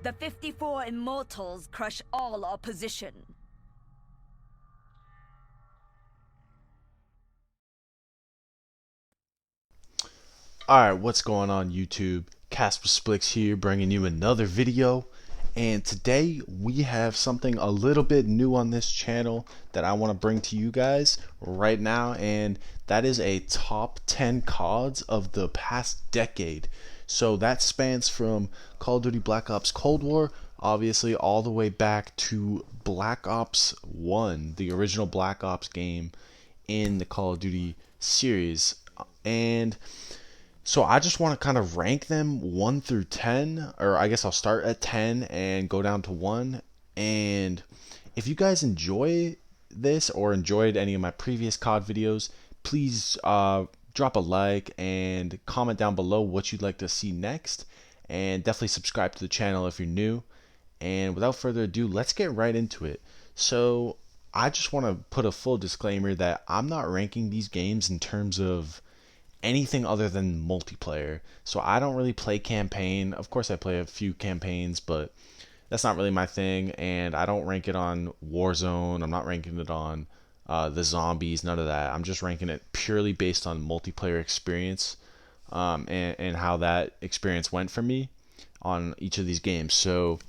The 54 Immortals crush all opposition. Alright, what's going on YouTube? Caspa Splix here, bringing you another video. And today we have something a little bit new on this channel that I want to bring to you guys right now. And that is a top 10 CODs of the past decade. So that spans from Call of Duty Black Ops Cold War, obviously, all the way back to Black Ops 1, the original Black Ops game in the Call of Duty series. And so I just want to kind of rank them 1 through 10, or I guess I'll start at 10 and go down to 1. And if you guys enjoy this or enjoyed any of my previous COD videos, please drop a like and comment down below what you'd like to see next. And definitely subscribe to the channel if you're new. And without further ado, let's get right into it. So I just want to put a full disclaimer that I'm not ranking these games in terms of anything other than multiplayer. So I don't really play campaign. Of course I play a few campaigns, but that's not really my thing. And I don't rank it on Warzone. I'm not ranking it on the zombies, none of that. I'm just ranking it purely based on multiplayer experience, and how that experience went for me on each of these games. So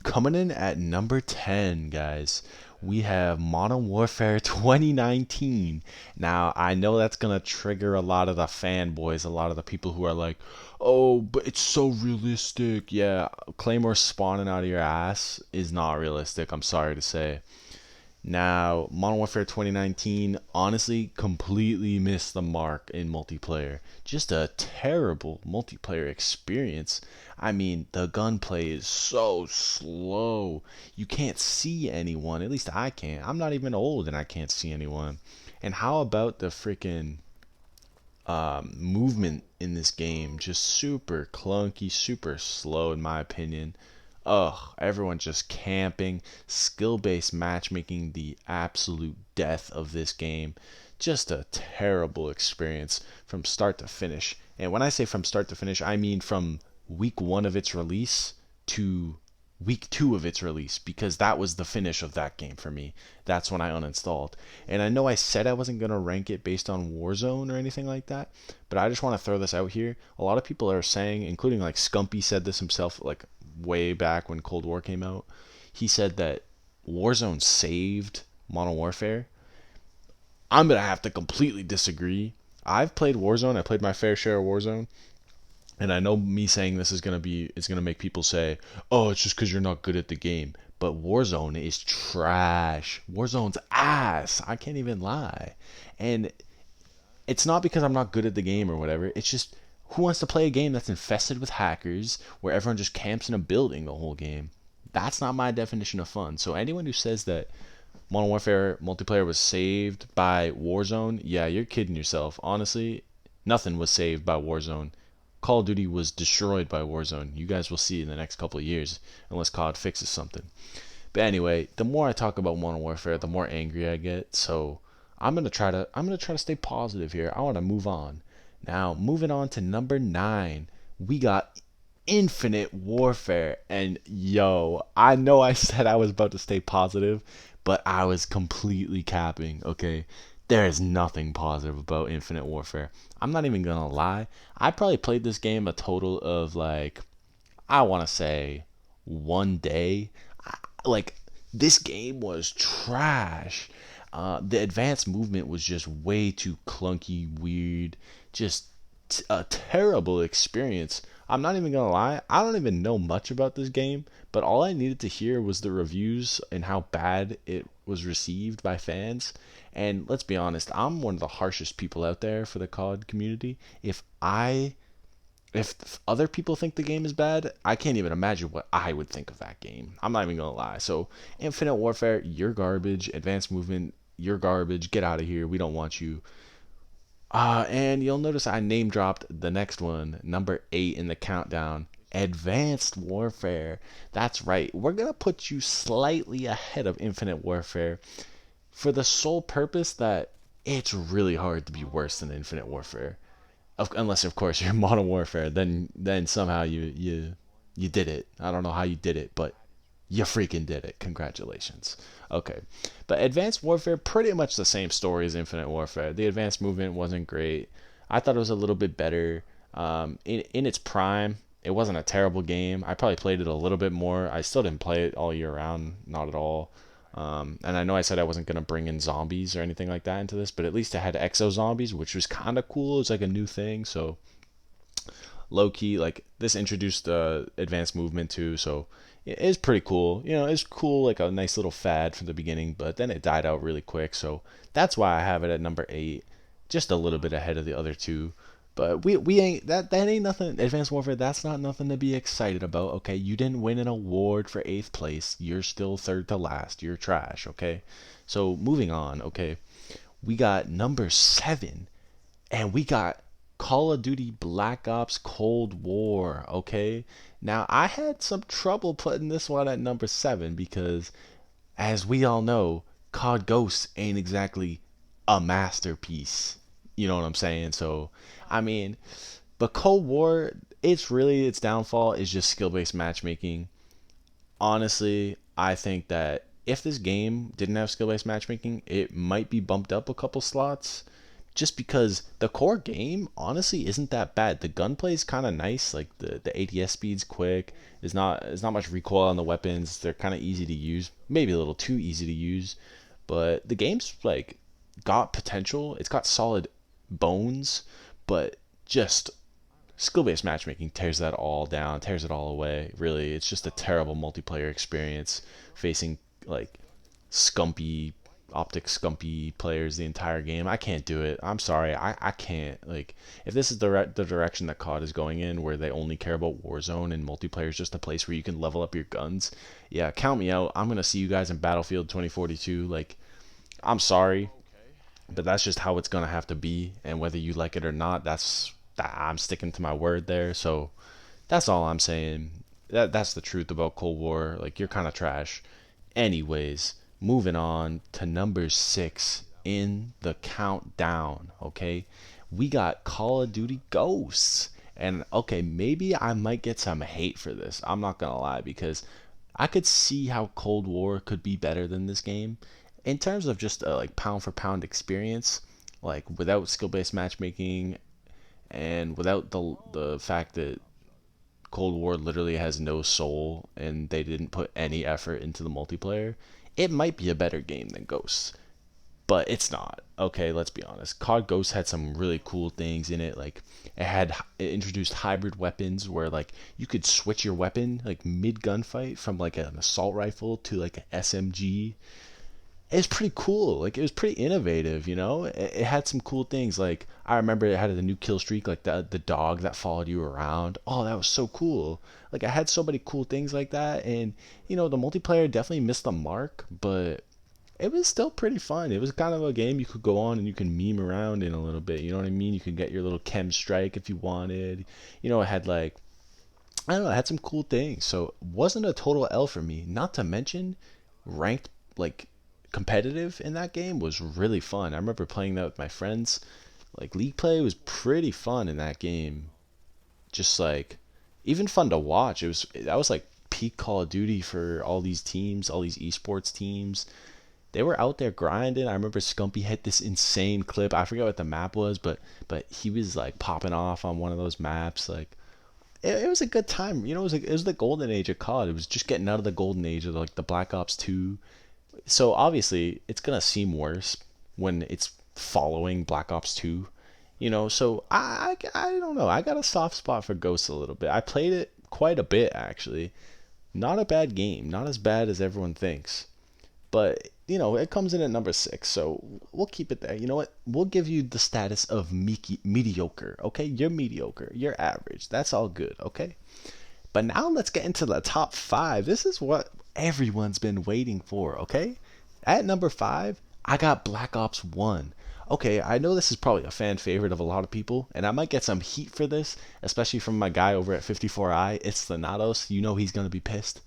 coming in at number 10, guys, we have Modern Warfare 2019. Now, I know that's going to trigger a lot of the fanboys, a lot of the people who are like, oh, but it's so realistic. Yeah, Claymore spawning out of your ass is not realistic, I'm sorry to say. Now, Modern Warfare 2019 honestly completely missed the mark in multiplayer. Just a terrible multiplayer experience. I mean, the gunplay is so slow. You can't see anyone. At least I can't. I'm not even old and I can't see anyone. And how about the freaking movement in this game? Just super clunky, super slow in my opinion. Ugh, everyone just camping, skill-based matchmaking, the absolute death of this game. Just a terrible experience from start to finish. And when I say from start to finish, I mean from week 1 of its release to week 2 of its release, because that was the finish of that game for me. That's when I uninstalled. And I know I said I wasn't going to rank it based on Warzone or anything like that, but I just want to throw this out here. A lot of people are saying, including like Scumpy said this himself, like way back when Cold War came out, he said that Warzone saved Modern Warfare. I'm gonna have to completely disagree. I've played Warzone. I played my fair share of Warzone, and I know me saying this is gonna make people say, "Oh, it's just because you're not good at the game." But Warzone is trash. Warzone's ass. I can't even lie. And it's not because I'm not good at the game or whatever. It's just, who wants to play a game that's infested with hackers where everyone just camps in a building the whole game? That's not my definition of fun. So anyone who says that Modern Warfare multiplayer was saved by Warzone, yeah, you're kidding yourself. Honestly, nothing was saved by Warzone. Call of Duty was destroyed by Warzone. You guys will see in the next couple of years, unless COD fixes something. But anyway, the more I talk about Modern Warfare, the more angry I get. So I'm gonna try to stay positive here. I want to move on. Now, moving on to number 9, we got Infinite Warfare. And yo, I know I said I was about to stay positive, but I was completely capping. Okay, there is nothing positive about Infinite Warfare. I'm not even gonna lie. I probably played this game a total of, like, I want to say 1 day. Like, this game was trash. The advanced movement was just way too clunky, weird, just a terrible experience. I'm not even gonna lie, I don't even know much about this game, but all I needed to hear was the reviews and how bad it was received by fans. And let's be honest, I'm one of the harshest people out there for the COD community. If other people think the game is bad, I can't even imagine what I would think of that game. I'm not even gonna lie. So, Infinite Warfare, you're garbage. Advanced Movement, you're garbage. Get out of here. We don't want you. And you'll notice I name dropped the next one, number 8 in the countdown. Advanced Warfare. That's right. We're gonna put you slightly ahead of Infinite Warfare for the sole purpose that it's really hard to be worse than Infinite Warfare. Unless of course you're Modern Warfare, then somehow you You did it. I don't know how you did it, but you freaking did it. Congratulations. Okay. But Advanced Warfare, pretty much the same story as Infinite Warfare. The advanced movement wasn't great. I thought it was a little bit better. In its prime, it wasn't a terrible game. I probably played it a little bit more. I still didn't play it all year round, not at all. And I know I said I wasn't going to bring in zombies or anything like that into this, but at least it had exo zombies, which was kind of cool. It was like a new thing. So low key, like this introduced advanced movement too. So it is pretty cool. It's cool, like a nice little fad from the beginning, but then it died out really quick. So that's why I have it at number 8, just a little bit ahead of the other two. But we ain't that ain't nothing. Advanced Warfare, that's not nothing to be excited about. Okay, you didn't win an award for 8th place. You're still third to last. You're trash. Okay, so moving on. Okay, we got number 7, and we got Call of Duty Black Ops Cold War. Okay, now I had some trouble putting this one at number 7 because, as we all know, COD Ghosts ain't exactly a masterpiece. You know what I'm saying? So, I mean, but Cold War, its downfall is just skill based matchmaking. Honestly, I think that if this game didn't have skill based matchmaking, it might be bumped up a couple slots. Just because the core game honestly isn't that bad. The gunplay is kind of nice. Like the ADS speed's quick. There's not much recoil on the weapons. They're kind of easy to use. Maybe a little too easy to use. But the game's like got potential. It's got solid bones, but just skill-based matchmaking tears that all down, tears it all away. Really, it's just a terrible multiplayer experience facing like scumpy scumpy players the entire game. I can't do it. I'm sorry. I can't. Like, if this is the direction that COD is going in, where they only care about Warzone and multiplayer is just a place where you can level up your guns, yeah, count me out. I'm gonna see you guys in Battlefield 2042. Like, I'm sorry, but that's just how it's gonna have to be. And whether you like it or not, I'm sticking to my word there. So that's all I'm saying. That's the truth about Cold War. Like, you're kind of trash. Anyways, moving on to number 6 in the countdown. Okay, we got Call of Duty Ghosts. And okay, maybe I might get some hate for this. I'm not gonna lie, because I could see how Cold War could be better than this game in terms of just a like pound for pound experience, like without skill based matchmaking and without the fact that Cold War literally has no soul and they didn't put any effort into the multiplayer. It might be a better game than Ghosts, but it's not. Okay, let's be honest. COD Ghosts had some really cool things in it. Like, it introduced hybrid weapons where like you could switch your weapon like mid gunfight from like an assault rifle to like an SMG. It's pretty cool. Like, it was pretty innovative, you know. It had some cool things. Like, I remember it had a new kill streak, like the dog that followed you around. Oh, that was so cool. Like, I had so many cool things like that, and the multiplayer definitely missed the mark, but it was still pretty fun. It was kind of a game you could go on and you can meme around in a little bit. You know what I mean? You could get your little chem strike if you wanted. It had like, I don't know, it had some cool things. So it wasn't a total L for me. Not to mention, ranked like competitive in that game was really fun. I remember playing that with my friends. Like, league play was pretty fun in that game. Just like, even fun to watch. That was like peak Call of Duty for all these teams, all these esports teams. They were out there grinding. I remember Scumpy hit this insane clip. I forget what the map was, but he was like popping off on one of those maps. Like, it was a good time. It was the golden age of COD. It was just getting out of the golden age of like the Black Ops 2. So obviously it's gonna seem worse when it's following Black Ops 2. So I don't know. I got a soft spot for Ghosts a little bit. I played it quite a bit, actually. Not a bad game. Not as bad as everyone thinks. But it comes in at number 6, so we'll keep it there. You know what? We'll give you the status of mediocre. Okay, you're mediocre. You're average. That's all good. Okay. But now let's get into the top 5. This is what everyone's been waiting for, okay? At number 5, I got Black Ops 1. Okay, I know this is probably a fan favorite of a lot of people, and I might get some heat for this, especially from my guy over at 54i. It's Thanatos. He's going to be pissed.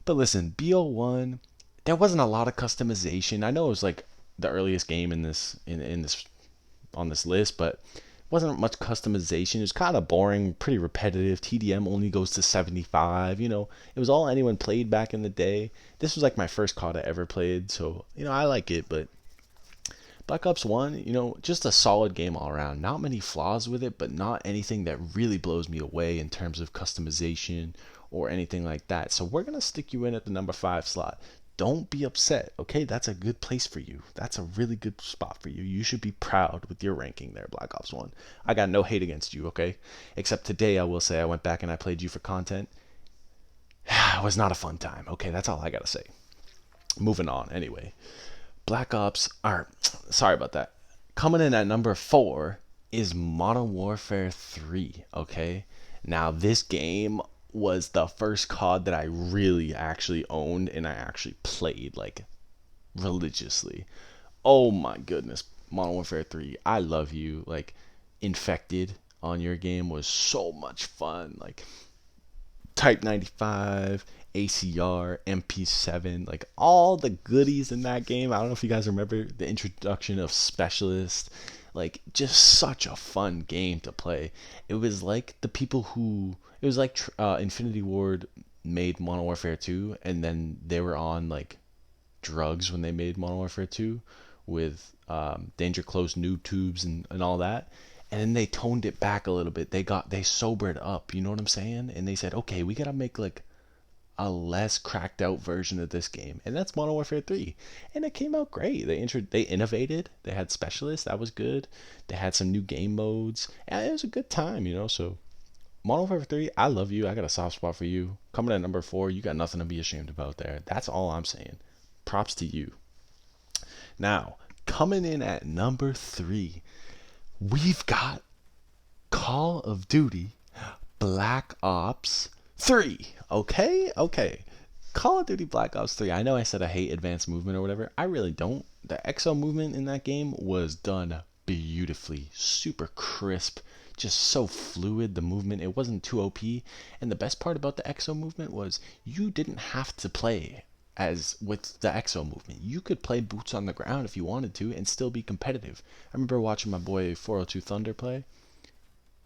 But listen, BO1, there wasn't a lot of customization. I know it was like the earliest game in this on this list, but wasn't much customization. It was kind of boring, pretty repetitive. TDM only goes to 75. It was all anyone played back in the day. This was like my first COD I ever played, so I like it. But Black Ops 1, just a solid game all around. Not many flaws with it, but not anything that really blows me away in terms of customization or anything like that. So we're going to stick you in at the number 5 slot. Don't be upset, okay? That's a good place for you. That's a really good spot for you. You should be proud with your ranking there, Black Ops 1. I got no hate against you, okay? Except today, I will say I went back and I played you for content. It was not a fun time, okay? That's all I got to say. Moving on, anyway. Sorry about that. Coming in at number 4 is Modern Warfare 3, okay? Now, this game was the first COD that I really actually owned and I actually played, like, religiously. Oh my goodness, Modern Warfare 3, I love you. Like, Infected on your game was so much fun. Like, Type 95, ACR, MP7, like all the goodies in that game. I don't know if you guys remember the introduction of Specialist. Like, just such a fun game to play. It was like Infinity Ward made Modern Warfare 2, and then they were on like drugs when they made Modern Warfare 2 with Danger Close noob tubes and all that. And then they toned it back a little bit. They sobered up, you know what I'm saying? And they said, okay, we gotta make like a less cracked out version of this game, and that's Modern Warfare 3. And it came out great. They innovated. They had Specialists, that was good. They had some new game modes, and it was a good time, So Modern Warfare 3, I love you. I got a soft spot for you. Coming at number 4, you got nothing to be ashamed about there. That's all I'm saying. Props to you. Now, coming in at number 3, we've got Call of Duty Black Ops 3. Okay. Call of Duty Black Ops 3. I know I said I hate advanced movement or whatever. I really don't. The exo movement in that game was done beautifully. Super crisp. Just so fluid, the movement. It wasn't too OP. And the best part about the exo movement was you didn't have to play as with the exo movement. You could play boots on the ground if you wanted to and still be competitive. I remember watching my boy 402 Thunder play.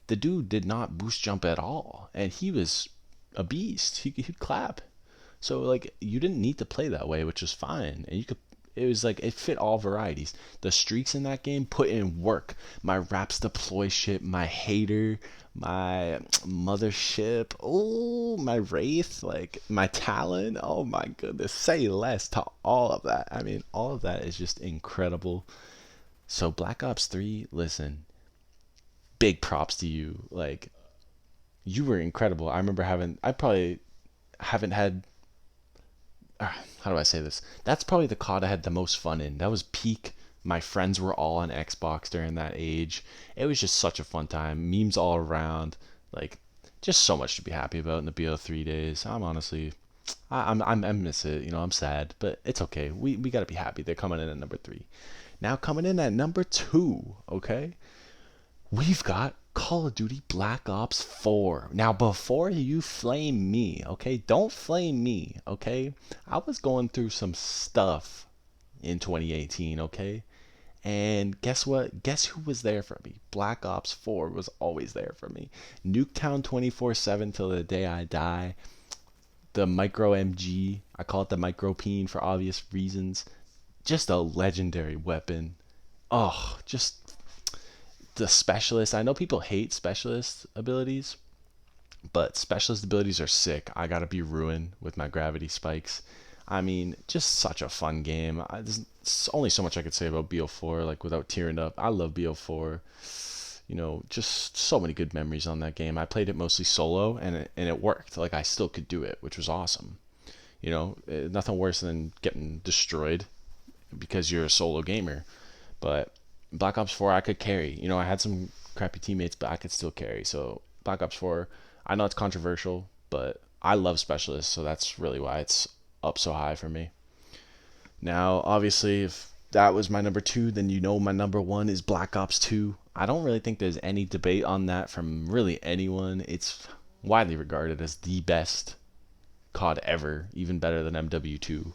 The dude did not boost jump at all, and he was a beast. He'd clap. So like you didn't need to play that way, which was fine, and it was like it fit all varieties. The streaks in that game put in work. My Raps deploy ship, my hater, my mothership, oh my Wraith, like my Talon. Oh my goodness, say less to all of that. I mean, all of that is just incredible. So Black Ops 3, listen, big props to you. Like, you were incredible. I remember I probably haven't had, how do I say this? That's probably the COD I had the most fun in. That was peak. My friends were all on Xbox during that age. It was just such a fun time. Memes all around. Like, just so much to be happy about in the BO3 days. I'm honestly, I miss it. I'm sad, but it's okay. We gotta be happy. They're coming in at number 3. Now coming in at number 2, okay? We've got Call of Duty Black Ops 4. Now, before you flame me, okay? Don't flame me, okay? I was going through some stuff in 2018, okay? And guess what? Guess who was there for me? Black Ops 4 was always there for me. Nuketown 24/7 till the day I die. The Micro MG, I call it the Micro Peen for obvious reasons. Just a legendary weapon. Oh, just the Specialist. I know people hate Specialist abilities, but Specialist abilities are sick. I gotta be Ruin with my gravity spikes. I mean, just such a fun game. There's only so much I could say about BO4, like, without tearing up. I love BO4. Just so many good memories on that game. I played it mostly solo, and it worked. Like, I still could do it, which was awesome. Nothing worse than getting destroyed because you're a solo gamer. But Black Ops 4, I could carry. I had some crappy teammates, but I could still carry. So Black Ops 4, I know it's controversial, but I love Specialists, so that's really why it's up so high for me. Now, obviously, if that was my number 2, then my number 1 is Black Ops 2. I don't really think there's any debate on that from really anyone. It's widely regarded as the best COD ever, even better than MW2,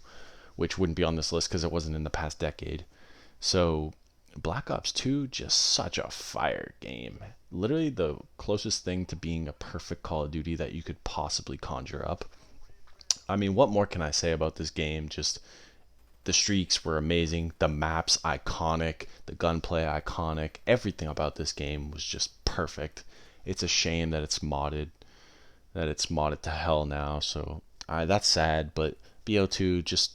which wouldn't be on this list because it wasn't in the past decade. So Black Ops 2, just such a fire game. Literally the closest thing to being a perfect Call of Duty that you could possibly conjure up. I mean, what more can I say about this game? Just the streaks were amazing, the maps iconic, the gunplay iconic. Everything about this game was just perfect. It's a shame that it's modded, to hell now. So that's sad. But BO2 just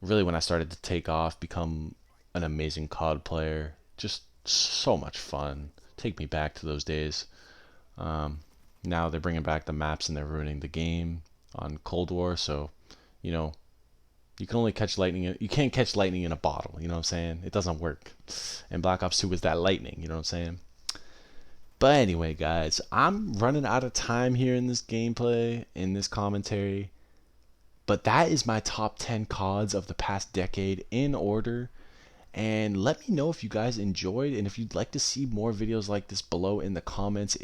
really, when I started to take off, become an amazing COD player. Just so much fun. Take me back to those days. Now they're bringing back the maps and they're ruining the game on Cold War. So, you know, you can only catch lightning. You can't catch lightning in a bottle. You know what I'm saying? It doesn't work. And Black Ops 2 was that lightning. You know what I'm saying? But anyway, guys, I'm running out of time here in this gameplay, in this commentary. But that is my top 10 CODs of the past decade in order. And let me know if you guys enjoyed, and if you'd like to see more videos like this below in the comments.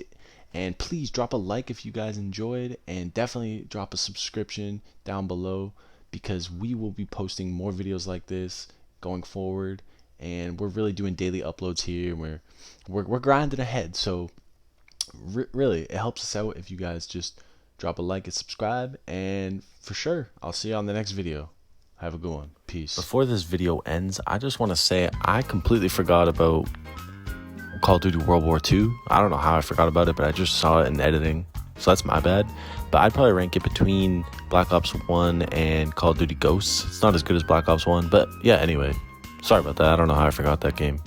And please drop a like if you guys enjoyed, and definitely drop a subscription down below, because we will be posting more videos like this going forward. And we're really doing daily uploads here. We're grinding ahead. So really, it helps us out if you guys just drop a like and subscribe. And for sure, I'll see you on the next video. Have a good one. Peace. Before this video ends, I just want to say I completely forgot about Call of Duty World War II. I don't know how I forgot about it, but I just saw it in editing, so that's my bad. But I'd probably rank it between Black Ops 1 and Call of Duty Ghosts. It's not as good as Black Ops 1, but yeah, anyway, sorry about that. I don't know how I forgot that game.